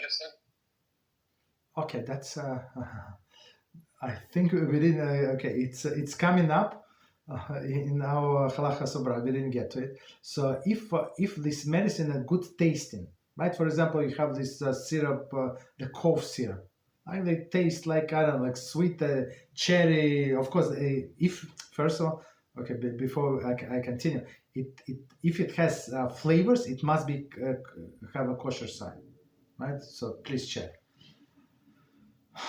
medicine? Okay, that's I think we didn't. Okay, it's coming up in our Halachos For Women. We didn't get to it. So if this medicine is good tasting, right? For example, you have this syrup, the cough syrup. Right? They taste like, I don't know, like sweet cherry. Of course, if first of all, okay, before I continue, if it has flavors, it must be have a kosher sign, right? So please check.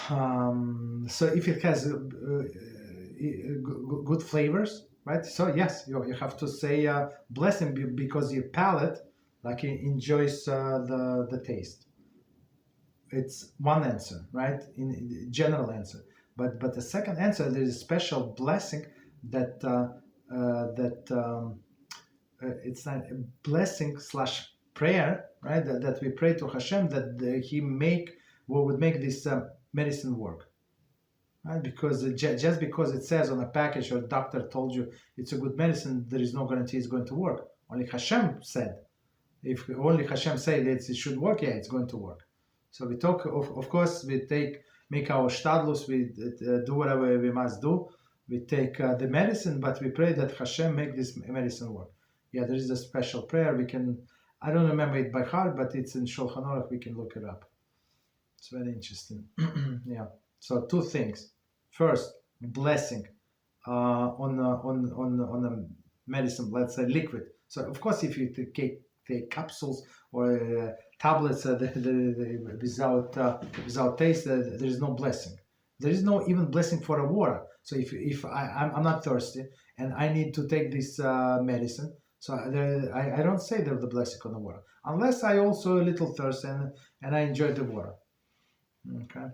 So if it has good flavors, right? So yes, you have to say blessing because your palate like enjoys the taste. It's one answer, right? In general answer, but the second answer, there is a special blessing that it's not a blessing slash prayer, right? That we pray to Hashem that He would make this medicine work, right? Because just because it says on a package or a doctor told you it's a good medicine, there is no guarantee it's going to work. Only Hashem said. If only Hashem said it should work, yeah, it's going to work. So we talk, of course, we make our shtadlus, we do whatever we must do. We take the medicine, but we pray that Hashem make this medicine work. Yeah, there is a special prayer. I don't remember it by heart, but it's in Shulchan Aruch. We can look it up. It's very interesting. Yeah. So two things. First, blessing on a medicine, let's say liquid. So of course, if you take capsules or tablets without taste, there is no blessing. There is no even blessing for a water. So if I'm not thirsty and I need to take this medicine, so I don't say there's the blessing on the water unless I also a little thirsty and I enjoy the water. Okay.